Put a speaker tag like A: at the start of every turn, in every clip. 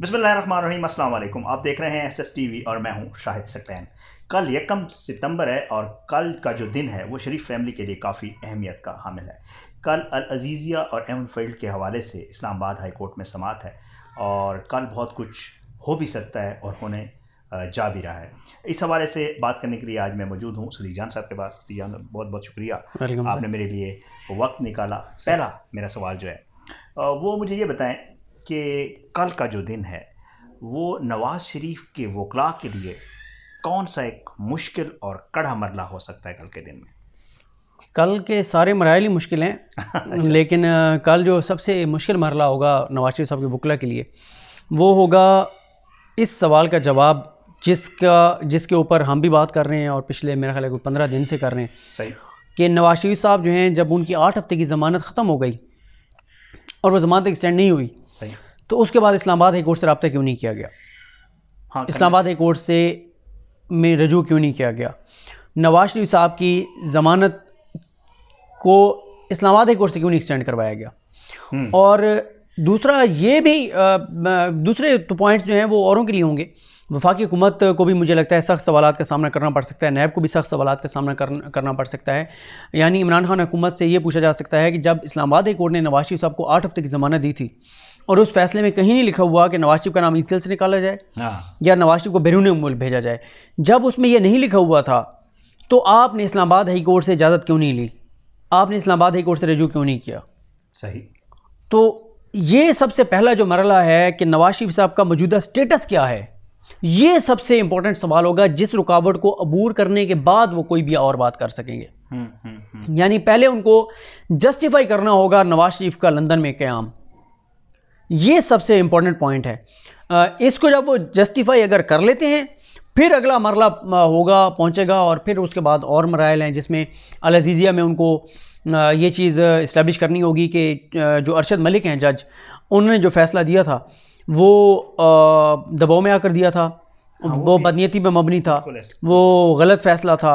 A: बिस्मिल्लाहिर्रहमानिर्रहीम, अस्सलाम वालेकुम। आप देख रहे हैं SSTV और मैं हूं शाहिद सकलैन। कल 1 सितंबर है और कल का जो दिन है वो शरीफ फैमिली के लिए काफ़ी अहमियत का हामिल है। कल अल अज़ीज़िया और एवन फील्ड के हवाले से इस्लामाबाद हाई कोर्ट में समाअत है और कल बहुत कुछ हो भी सकता है और होने जा भी रहा है। इस हवाले से बात करने के लिए आज मैं मौजूद हूँ सदीक जान साहब के पास। सदीक जान, बहुत बहुत शुक्रिया, आपने मेरे लिए वक्त निकाला। पहला मेरा सवाल जो है वो मुझे ये बताएं कि कल का जो दिन है वो नवाज़ शरीफ के वकला के लिए कौन सा एक मुश्किल और कड़ा मरला हो सकता है कल के दिन में?
B: कल के सारे मराइल ही मुश्किल हैं अच्छा। लेकिन कल जो सबसे मुश्किल मरला होगा नवाज शरीफ साहब के वकला के लिए वो होगा इस सवाल का जवाब जिसके ऊपर हम भी बात कर रहे हैं और पिछले मेरा ख्याल है 15 दिन से कर रहे हैं।
A: सही
B: कि नवाज शरीफ साहब जो हैं जब उनकी 8 हफ्ते की ज़मानत ख़त्म हो गई और वो ज़मानत एक्सटेंड नहीं हुई, सही, तो उसके बाद इस्लामाबाद हाई कोर्ट से रब्ता क्यों नहीं किया गया? हाँ, इस्लामाबाद हाई कोर्ट से में रजू क्यों नहीं किया गया? नवाज शरीफ साहब की ज़मानत को इस्लामाबाद हाई कोर्ट से क्यों नहीं एक्सटेंड करवाया गया? और दूसरा ये भी दूसरे तो पॉइंट्स जो हैं वो औरों के लिए होंगे। वफाकी हुकूमत को भी मुझे लगता है सख्त सवालात का सामना करना पड़ सकता है, नैब को भी सख्त सवालात का सामना करना पड़ सकता है। यानी इमरान खान हुकूमत से ये पूछा जा सकता है कि जब इस्लामाबाद हाई कोर्ट ने नवाज शरीफ साहब को 8 हफ्ते की ज़मानत दी थी और उस फैसले में कहीं नहीं लिखा हुआ कि नवाज शरीफ का नाम ईसीएल से निकाला जाए या नवाज शरीफ को बैरून मुल्क भेजा जाए, जब उसमें यह नहीं लिखा हुआ था तो आपने इस्लामाबाद हाई कोर्ट से इजाज़त क्यों नहीं ली? आपने इस्लामाबाद हाई कोर्ट से रजू क्यों नहीं किया?
A: सही।
B: तो ये सबसे पहला जो मरला है कि नवाज शरीफ साहब का मौजूदा स्टेटस क्या है, ये सबसे इंपॉर्टेंट सवाल होगा जिस रुकावट को अबूर करने के बाद वो कोई भी और बात कर सकेंगे। यानी पहले उनको जस्टिफाई करना होगा नवाज शरीफ का लंदन में क़याम, ये सबसे इंपॉर्टेंट पॉइंट है। इसको जब वो जस्टिफाई अगर कर लेते हैं फिर अगला मरला होगा पहुंचेगा और फिर उसके बाद और मराइल हैं जिसमें अल अज़ीज़िया में उनको ये चीज़ इस्टेब्लिश करनी होगी कि जो अरशद मलिक हैं जज, उन्होंने जो फ़ैसला दिया था वो दबाव में आकर दिया था, वो बदनीयती पे मबनी था, वो गलत फ़ैसला था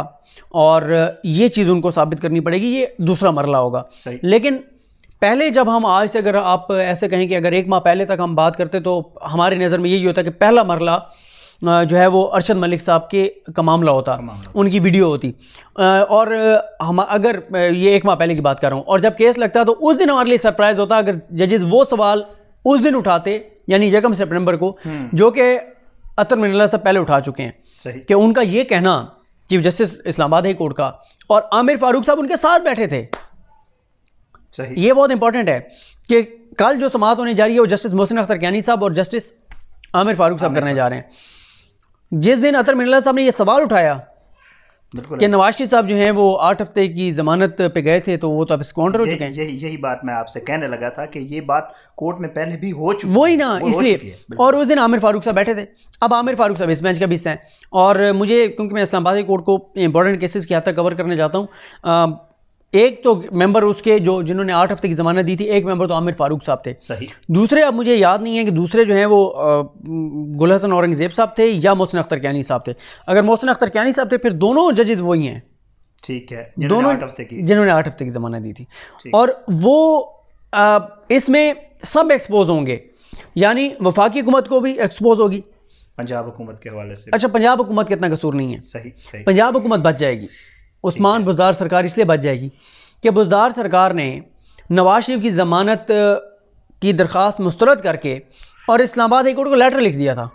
B: और ये चीज़ उनको साबित करनी पड़ेगी। ये दूसरा मरला होगा। लेकिन पहले जब हम आज से अगर आप ऐसे कहें कि अगर 1 माह पहले तक हम बात करते तो हमारी नज़र में यही होता कि पहला मरला जो है वो अरशद मलिक साहब के का मामला होता, उनकी वीडियो होती और हम अगर ये 1 माह पहले की बात कर रहा हूँ और जब केस लगता तो उस दिन हमारे लिए सरप्राइज़ होता अगर जजेस वो सवाल उस दिन उठाते, यानी 1 सितंबर को, जो कि अतर मिनल्ला से पहले उठा चुके हैं, कि उनका ये कहना chief justice Islamabad high court का और आमिर फारूक साहब उनके साथ बैठे थे। सही। ये बहुत इंपॉर्टेंट है कि कल जो समाअत होने जा रही है वो जस्टिस मोहसिन अख्तर कियानी साहब और जस्टिस आमिर फारूक साहब करने जा रहे हैं। जिस दिन अतर मिनल्ला साहब ने ये सवाल उठाया कि नवाज शरीफ साहब जो हैं वो 8 हफ्ते की ज़मानत पे गए थे तो वो तो अब स्कॉन्डर हो चुके हैं।
A: यही बात मैं आपसे कहने लगा था कि ये बात कोर्ट में पहले भी हो चुकी है,
B: वही ना, इसलिए। और उस दिन आमिर फारूक साहब बैठे थे। अब आमिर फारूक साहब इस बेंच का भी हिस्सा हैं और मुझे, क्योंकि मैं इस्लामाबाद हाई कोर्ट को इंपॉर्टेंट केसेस की हद तक कवर करने जाता हूँ, एक तो मेंबर उसके जिन्होंने 8 हफ्ते की ज़मानत दी थी, एक मेंबर तो आमिर फारूक साहब थे।
A: सही।
B: दूसरे अब मुझे याद नहीं है कि दूसरे जो हैं वो गुल हसन औरंगज़ेब साहब थे या मोहसिन अख्तर कियानी साहब थे। अगर मोहसिन अख्तर कियानी साहब थे फिर दोनों जजेस वही हैं,
A: ठीक है,
B: दोनों जिन्होंने 8 हफ्ते की ज़मानत दी थी और वो इसमें सब एक्सपोज होंगे, यानी वफाकी हुकूमत को भी एक्सपोज होगी
A: पंजाब हुकूमत के हवाले से।
B: अच्छा, पंजाब हुकूमत का इतना कसूर नहीं है।
A: सही।
B: पंजाब हुकूमत बच जाएगी, उस्मान बुज़दार सरकार इसलिए बच जाएगी कि बुज़दार सरकार ने नवाज शरीफ की ज़मानत की दरख्वास्त मुस्तरद करके और इस्लामाबाद हाई कोर्ट को लेटर लिख दिया था।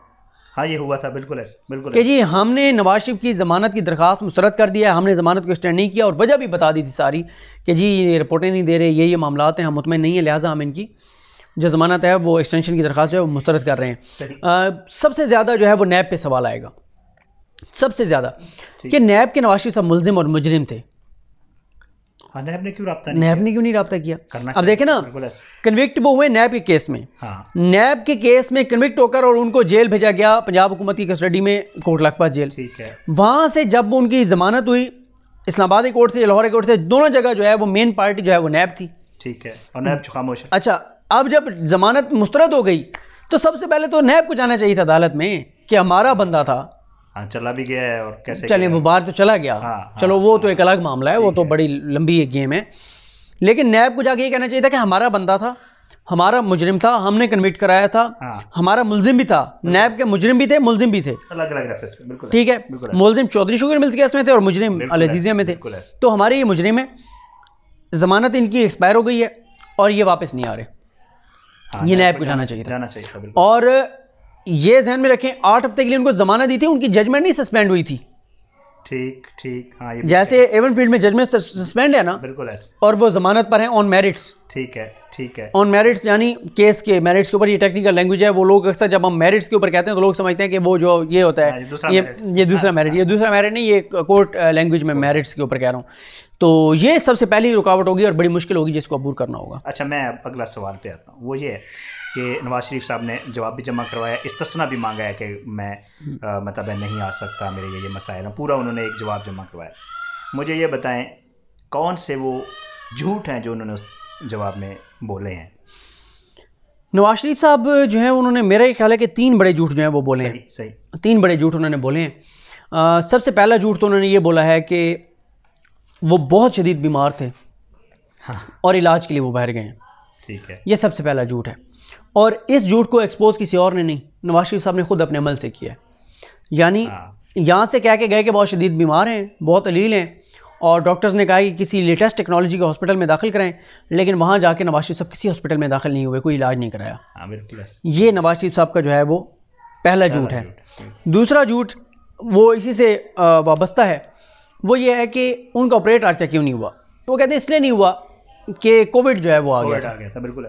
A: हाँ, ये हुआ था, बिल्कुल बिल्कुल
B: कि जी हमने नवाज शरीफ की ज़मानत की दरख्वास्त मुस्तरद कर दिया है, हमने ज़मानत को एक्सटेंड नहीं किया और वजह भी बता दी थी सारी कि जी ये रिपोर्टें नहीं दे रहे, ये मामलात हैं, हम मुतमईन नहीं है, लिहाजा हम इनकी जो ज़मानत है वो एक्सटेंशन की दरख्वास्त जो है वो मुस्तरद कर रहे हैं। सबसे ज़्यादा जो है वो नैब पे सवाल आएगा, सबसे ज़्यादा, कि नैब के नवाज शरीफ साहब मुल्जिम और मुजरिम थे।
A: हाँ, नैब ने क्यों
B: रब्ता किया? अब देखें ना, कन्विक्ट वो हुए नैब के केस में। हाँ। नैब के केस में कन्विक्ट होकर और उनको जेल भेजा गया, पंजाब हुकूमत की कस्टडी में, कोट लखपत जेल।
A: ठीक है। वहाँ
B: से जब उनकी ज़मानत हुई इस्लामाबाद हाई कोर्ट से, लाहौर हाई कोर्ट से, दोनों जगह जो है वो मेन पार्टी जो है वो नैब थी।
A: ठीक है, और नैब खामोश है।
B: अच्छा, अब जब ज़मानत मुस्तरद हो गई तो सबसे पहले तो नैब को जाना चाहिए था अदालत में कि हमारा बंदा था।
A: हाँ, चला भी गया है और कैसे
B: चलिए वो बाहर तो चला गया। चलो वो तो एक अलग मामला है, वो तो बड़ी लंबी एक गेम है। लेकिन नैब को जाके ये कहना चाहिए था कि हमारा बंदा था, हमारा मुजरिम था, हमने कन्विक्ट कराया था।
A: हाँ।
B: हमारा मुलजिम भी था, नैब के मुजरिम भी थे, मुलजिम भी थे,
A: अलग अलग रेफरेंस पे, बिल्कुल
B: ठीक है। मुलजिम चौधरी शुगर मिल्स केस में थे और मुजरिम अल अजीज़िया में थे। तो हमारे ये मुजरिम है, ज़मानत इनकी एक्सपायर हो गई है और ये वापस नहीं आ रहे।
A: हाँ,
B: ये नैब को जाना चाहिए
A: था।
B: और ये ध्यान में रखें 8 हफ्ते के लिए उनको जमानत दी थी, उनकी जजमेंट नहीं सस्पेंड हुई थी।
A: ठीक। हाँ, ये
B: जैसे एवन फील्ड में जजमेंट सस्पेंड है ना,
A: बिल्कुल ऐसे,
B: और वो जमानत पर है ऑन मेरिट्स।
A: ठीक है।
B: ऑन मेरिट्स यानी केस के मेरिट्स के ऊपर, ये टेक्निकल लैंग्वेज है। वो लोग अक्सर जब हम मेरिट्स के ऊपर कहते हैं तो लोग समझते हैं कि वो जो ये होता है, ये दूसरा मेरिट, ये दूसरा मेरिट नहीं, ये कोर्ट लैंग्वेज में मेरिट्स के ऊपर कह रहा हूँ। तो ये सबसे पहली रुकावट होगी और बड़ी मुश्किल होगी जिसको अबूर करना होगा।
A: अच्छा, मैं अब अगला सवाल पे आता हूँ। वो ये है कि नवाज शरीफ साहब ने जवाब भी जमा करवाया, इस्तिस्ना भी मांगा है कि मैं मतलब नहीं आ सकता, मेरे ये मसाइल हैं, पूरा उन्होंने एक जवाब जमा करवाया। मुझे ये बताएं कौन से वो झूठ हैं जो उन्होंने उस जवाब में बोले हैं।
B: नवाज शरीफ साहब जो है उन्होंने, मेरा ख्याल है कि 3 बड़े झूठ जो हैं वो बोले हैं।
A: सही
B: 3 बड़े झूठ उन्होंने बोले हैं। सबसे पहला झूठ तो उन्होंने ये बोला है कि वो बहुत शदीद बीमार थे।
A: हाँ।
B: और इलाज के लिए वो बाहर गए हैं।
A: ठीक है,
B: ये सबसे पहला झूठ है। और इस झूठ को एक्सपोज किसी और ने नहीं, नवाज शरीफ साहब ने खुद अपने अमल से किया है। यानी यहाँ से कह के गए कि बहुत शदीद बीमार हैं, बहुत अलील हैं, और डॉक्टर्स ने कहा कि किसी लेटेस्ट टेक्नोलॉजी के हॉस्पिटल में दाखिल कराएं, लेकिन वहाँ जाके नवाज शरीफ साहब किसी हॉस्पिटल में दाखिल नहीं हुए, कोई इलाज नहीं कराया। ये नवाज शरीफ साहब का जो है वो पहला झूठ है। दूसरा झूठ वो इसी से वाबस्ता है, वो ये है कि उनका ऑपरेट आज तक क्यों नहीं हुआ। तो वो कहते हैं इसलिए नहीं हुआ कि कोविड जो है वो आ गया था।
A: बिल्कुल।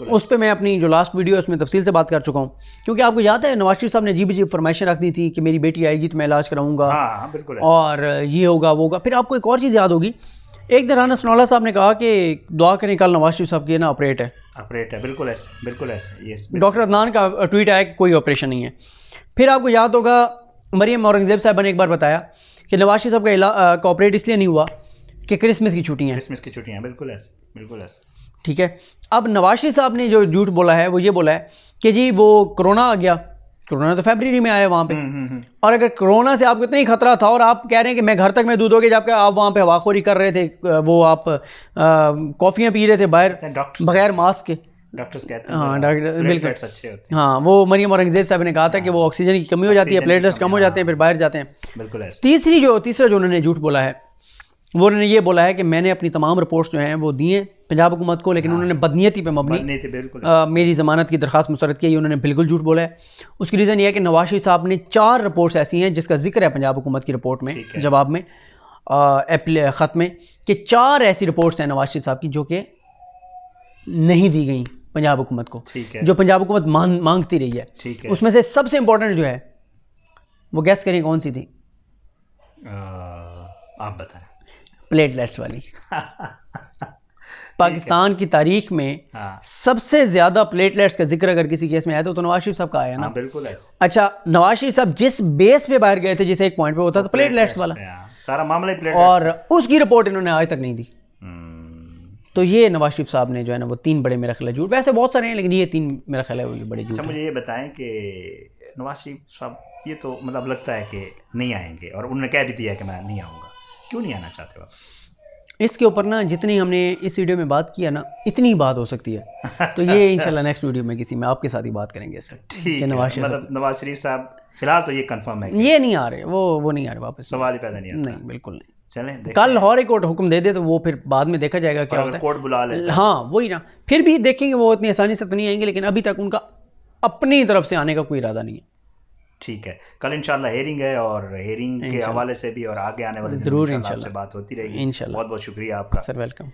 B: उस पर मैं अपनी जो लास्ट वीडियो है उसमें तफसील से बात कर चुका हूँ, क्योंकि आपको याद है नवाज शरीफ साहब ने अजीब फरमाइशें रख दी थी कि मेरी बेटी आएगी तो मैं इलाज कराऊंगा।
A: हाँ, बिल्कुल।
B: और ये होगा वो होगा। फिर आपको एक और चीज़ याद होगी, एक दिन राना सनाउल्लाह साहब ने कहा कि दुआ करें कल नवाज शरीफ साहब की ना ऑपरेट है।
A: बिल्कुल ऐसे।
B: डॉक्टर अदनान का ट्वीट आया कि कोई ऑपरेशन नहीं है। फिर आपको याद होगा मरियम औरंगजेब साहब ने एक बार बताया कि नवाज शरीफ साहब का ऑपरेट इसलिए नहीं हुआ कि क्रिसमस की छुट्टियाँ। बिल्कुल ऐसे। ठीक है। अब नवाज शरीफ साहब ने जो झूठ बोला है वो ये बोला है कि जी वो कोरोना आ गया, कोरोना तो फरवरी में आया वहाँ पे। और अगर कोरोना से आपको इतना ही खतरा था और आप कह रहे हैं कि मैं घर तक मैं दूध होगे, जबकि आप वहाँ पे हवाखोरी कर रहे थे, वो आप कॉफ़ियाँ पी रहे थे बाहर बगैर मास्क के,
A: डॉक्टर्स कहते हैं।
B: हाँ, डॉक्टर बिल्कुल
A: अच्छे होते हैं।
B: हाँ, वो मरियम औरंगजेब साहब ने कहा था कि वो ऑक्सीजन की कमी हो जाती है, प्लेटलेट्स कम हो जाते हैं, फिर बाहर जाते हैं।
A: बिल्कुल ऐसे।
B: तीसरा जो उन्होंने झूठ बोला है वो उन्होंने ये बोला है कि मैंने अपनी तमाम रिपोर्ट्स जो हैं वो दी हैं पंजाब हुकूमत को, लेकिन उन्होंने बदनीयती पे मबनी मेरी ज़मानत की दरख्वास्त मुस्तरद की। उन्होंने बिल्कुल झूठ बोला है। उसकी रीज़न ये है कि नवाज शरीफ साहब ने 4 रिपोर्ट्स ऐसी हैं जिसका जिक्र है पंजाब हुकूमत की रिपोर्ट में, जवाब में ख़त में, कि 4 ऐसी रिपोर्ट्स हैं नवाज शरीफ साहब की जो कि नहीं दी गई पंजाब हुकूमत को, जो पंजाब हुकूमत मांगती रही है। उसमें से सबसे इंपॉर्टेंट जो है वो गैस करें कौन सी थी?
A: आप बताएं।
B: प्लेटलेट्स वाली। पाकिस्तान की तारीख में सबसे ज्यादा प्लेटलेट्स का जिक्र अगर किसी केस में आया तो नवाज शरीफ साहब का आया ना।
A: बिल्कुल ऐसे।
B: अच्छा, नवाज शरीफ साहब जिस बेस पे बाहर गए थे, जिस एक पॉइंट पे होता था प्लेटलेट्स वाला,
A: सारा मामला ही प्लेटलेट्स,
B: और उसकी रिपोर्ट इन्होंने आज तक नहीं दी। तो ये नवाज शरीफ साहब ने जो है ना वो 3 बड़े मेरा ख्याल है झूठ, वैसे बहुत सारे हैं लेकिन ये 3 मेरा ख्याल है वो बड़े झूठ।
A: अच्छा, मुझे ये बताएं कि नवाज शरीफ साहब ये तो मतलब लगता है कि नहीं आएंगे, और उन्होंने कह भी दिया कि मैं नहीं आऊँगा, क्यों नहीं आना चाहते वापस?
B: इसके ऊपर ना जितनी हमने इस वीडियो में बात किया ना इतनी बात हो सकती है। तो ये इंशाल्लाह नेक्स्ट वीडियो में किसी में आपके साथ ही बात करेंगे इस पर।
A: ठीक है, मतलब नवाज शरीफ साहब फिलहाल तो ये कंफर्म है,
B: ये नहीं आ रहे, वो नहीं आ रहे वापस,
A: सवाल ही पैदा नहीं आता।
B: नहीं, बिल्कुल नहीं।
A: चलें,
B: कल लाहौर ही कोर्ट हुक्म दे दे तो वो फिर बाद में देखा जाएगा क्या होता है।
A: कोर्ट बुला ले,
B: हाँ वही ना, फिर भी देखेंगे, वो इतनी आसानी से तो नहीं आएंगे, लेकिन अभी तक उनका अपनी तरफ से आने का कोई इरादा नहीं है।
A: ठीक है, कल इंशाल्लाह हेयरिंग है, और हेयरिंग के हवाले से भी और आगे आने वाले
B: जरूर
A: इंशाल्लाह आपसे बात होती रहेगी।
B: इंशाल्लाह।
A: बहुत बहुत शुक्रिया आपका
B: सर, वेलकम।